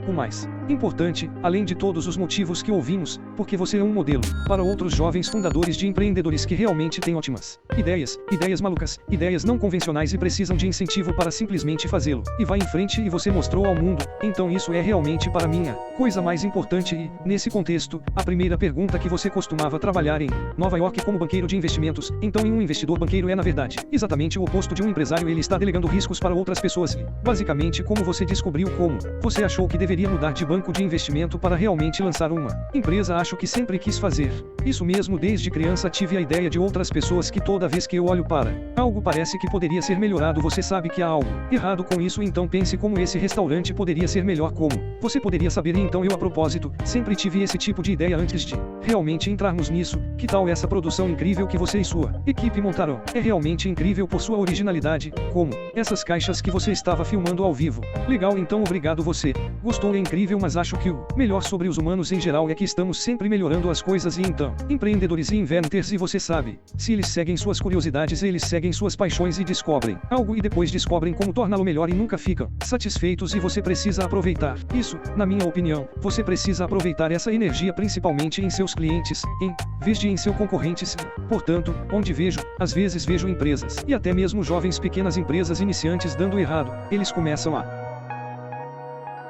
O mais importante, além de todos os motivos que ouvimos, porque você é um modelo para outros jovens fundadores de empreendedores que realmente têm ótimas ideias malucas, ideias não convencionais e precisam de incentivo para simplesmente fazê-lo. E vai em frente e você mostrou ao mundo, então isso é realmente para mim a coisa mais importante e, nesse contexto, a primeira pergunta que você costumava trabalhar em Nova York como banqueiro de investimentos, então em um investidor banqueiro é na verdade exatamente o oposto de um empresário, ele está delegando riscos para outras pessoas e, basicamente, como você descobriu como você achou que deveria mudar de banco de investimento para realmente lançar uma empresa. Acho que sempre quis fazer isso mesmo desde criança, tive a ideia de outras pessoas que toda vez que eu olho para algo parece que poderia ser melhorado, você sabe que há algo errado com isso, então pense como esse restaurante poderia ser melhor, como você poderia saber. E então eu, a propósito, sempre tive esse tipo de ideia antes de realmente entrarmos nisso. Que tal essa produção incrível que você e sua equipe montaram? É realmente incrível por sua originalidade, como essas caixas que você estava filmando ao vivo. Legal, então obrigado, você gostou, é incrível, mas acho que o melhor sobre os humanos em geral é que estamos sempre melhorando as coisas e então, empreendedores e inventors, e você sabe, se eles seguem suas curiosidades, eles seguem suas paixões e descobrem algo e depois descobrem como torná-lo melhor e nunca ficam satisfeitos, e você precisa aproveitar isso. Na minha opinião, você precisa aproveitar essa energia principalmente em seus clientes, em vez de em seus concorrentes. Portanto, onde às vezes vejo empresas, e até mesmo jovens pequenas empresas iniciantes dando errado, eles começam a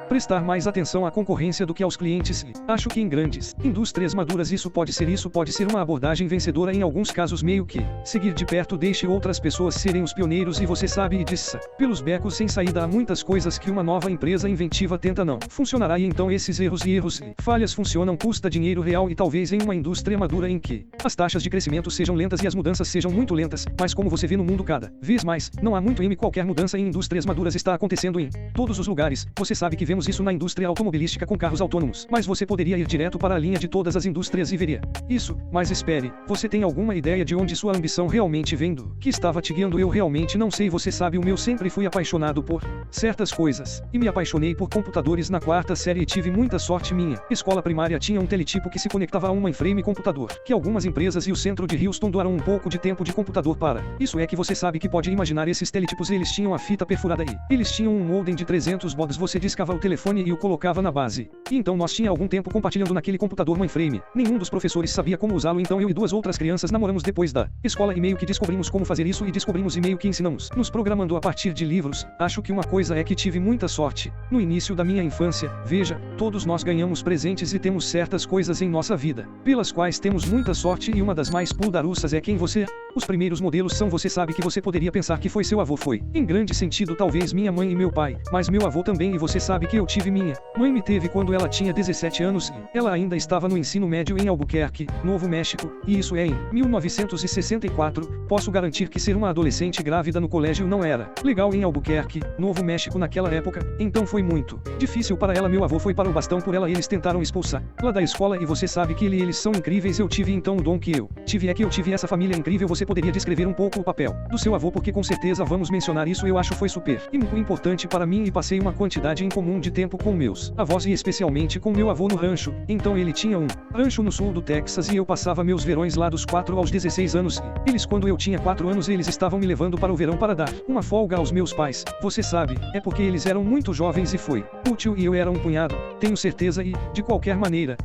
prestar mais atenção à concorrência do que aos clientes. Acho que em grandes indústrias maduras isso pode ser uma abordagem vencedora em alguns casos, meio que seguir de perto, deixe outras pessoas serem os pioneiros e você sabe, e disso pelos becos sem saída. Há muitas coisas que uma nova empresa inventiva tenta não funcionará, e então esses erros e falhas funcionam, custa dinheiro real, e talvez em uma indústria madura em que as taxas de crescimento sejam lentas e as mudanças sejam muito lentas, mas como você vê no mundo cada vez mais, não há muito qualquer mudança em indústrias maduras está acontecendo em todos os lugares. Você sabe que vemos isso na indústria automobilística com carros autônomos, mas você poderia ir direto para a linha de todas as indústrias e veria isso. Mas espere, você tem alguma ideia de onde sua ambição realmente vem, do que estava te guiando? Eu realmente não sei, você sabe, o meu sempre fui apaixonado por certas coisas, e me apaixonei por computadores na quarta série e tive muita sorte. Minha escola primária tinha um teletipo que se conectava a um mainframe computador, que algumas empresas e o centro de Houston doaram um pouco de tempo de computador para. Isso é que você sabe que pode imaginar esses teletipos, eles tinham a fita perfurada e eles tinham um modem de 300 baud, você discava o telefone e o colocava na base. E então nós tinha algum tempo compartilhando naquele computador mainframe. Nenhum dos professores sabia como usá-lo, então eu e duas outras crianças namoramos depois da escola e meio que descobrimos como fazer isso, e descobrimos e meio que ensinamos nos programando a partir de livros. Acho que uma coisa é que tive muita sorte no início da minha infância. Veja, todos nós ganhamos presentes e temos certas coisas em nossa vida pelas quais temos muita sorte, e uma das mais puldaruças é quem você Os primeiros modelos são, você sabe que você poderia pensar que foi seu avô, foi, em grande sentido, talvez minha mãe e meu pai, mas meu avô também, e você sabe que eu tive minha mãe me teve quando ela tinha 17 anos e ela ainda estava no ensino médio em Albuquerque, Novo México, e isso é em 1964. Posso garantir que ser uma adolescente grávida no colégio não era legal em Albuquerque, Novo México naquela época, então foi muito difícil para ela. Meu avô foi para o bastão por ela e eles tentaram expulsá-la da escola, e você sabe que eles são incríveis. Eu tive então o dom que eu tive, é que eu tive essa família incrível. Você poderia descrever um pouco o papel do seu avô, porque com certeza vamos mencionar isso. Eu acho foi super e muito importante para mim, e passei uma quantidade incomum de tempo com meus avós e especialmente com meu avô no rancho. Então ele tinha um rancho no sul do Texas e eu passava meus verões lá dos 4 aos 16 anos. Eles, quando eu tinha 4 anos, eles estavam me levando para o verão para dar uma folga aos meus pais. Você sabe, é porque eles eram muito jovens e foi útil, e eu era um cunhado, tenho certeza, e de qualquer maneira,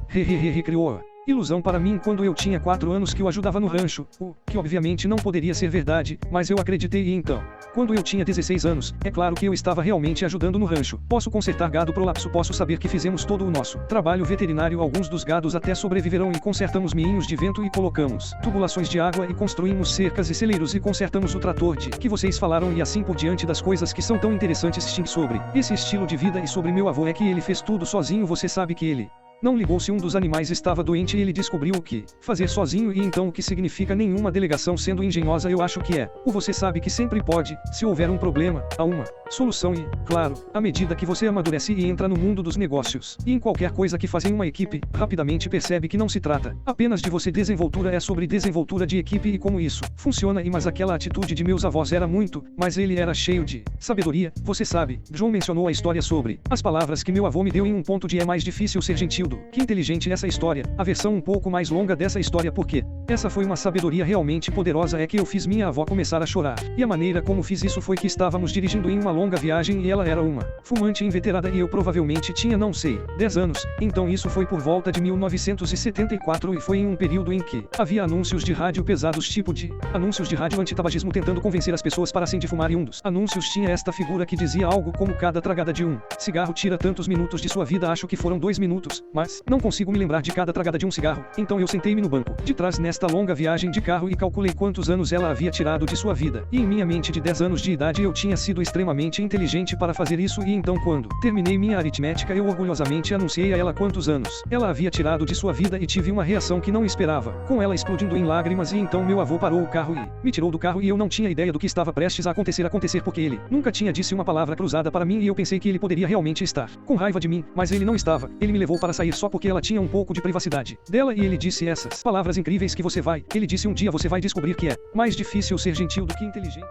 criou ilusão para mim quando eu tinha 4 anos que eu ajudava no rancho, o que obviamente não poderia ser verdade, mas eu acreditei. E então, quando eu tinha 16 anos, é claro que eu estava realmente ajudando no rancho. Posso consertar gado prolapso, posso saber que fizemos todo o nosso trabalho veterinário. Alguns dos gados até sobreviveram, e consertamos moinhos de vento e colocamos tubulações de água e construímos cercas e celeiros e consertamos o trator de que vocês falaram, e assim por diante. Das coisas que são tão interessantes sobre esse estilo de vida e sobre meu avô é que ele fez tudo sozinho. Você sabe que ele não ligou se um dos animais estava doente, e ele descobriu o que fazer sozinho. E então, o que significa nenhuma delegação sendo engenhosa? Eu acho que é o você sabe que sempre pode, se houver um problema, há uma solução. E, claro, à medida que você amadurece e entra no mundo dos negócios, e em qualquer coisa que faz em uma equipe, rapidamente percebe que não se trata apenas de você. Desenvoltura é sobre desenvoltura de equipe e como isso funciona. E mas aquela atitude de meus avós era muito, mas ele era cheio de sabedoria. Você sabe, John mencionou a história sobre as palavras que meu avô me deu em um ponto de é mais difícil ser gentil absurdo, que inteligente essa história, a versão um pouco mais longa dessa história porque essa foi uma sabedoria realmente poderosa é que eu fiz minha avó começar a chorar. E a maneira como fiz isso foi que estávamos dirigindo em uma longa viagem e ela era uma fumante inveterada e eu provavelmente tinha não sei, 10 anos, então isso foi por volta de 1974 e foi em um período em que havia anúncios de rádio pesados tipo de anúncios de rádio antitabagismo tentando convencer as pessoas para sem de fumar e um dos anúncios tinha esta figura que dizia algo como cada tragada de um cigarro tira tantos minutos de sua vida acho que foram 2 minutos, mas não consigo me lembrar de cada tragada de um cigarro, então eu sentei-me no banco de trás nesta longa viagem de carro e calculei quantos anos ela havia tirado de sua vida, e em minha mente de 10 anos de idade eu tinha sido extremamente inteligente para fazer isso e então quando terminei minha aritmética eu orgulhosamente anunciei a ela quantos anos ela havia tirado de sua vida e tive uma reação que não esperava, com ela explodindo em lágrimas e então meu avô parou o carro e me tirou do carro e eu não tinha ideia do que estava prestes a acontecer porque ele nunca tinha disse uma palavra cruzada para mim e eu pensei que ele poderia realmente estar com raiva de mim, mas ele não estava, ele me levou para sair só porque ela tinha um pouco de privacidade dela e ele disse essas palavras incríveis que ele disse um dia você vai descobrir que é mais difícil ser gentil do que inteligente.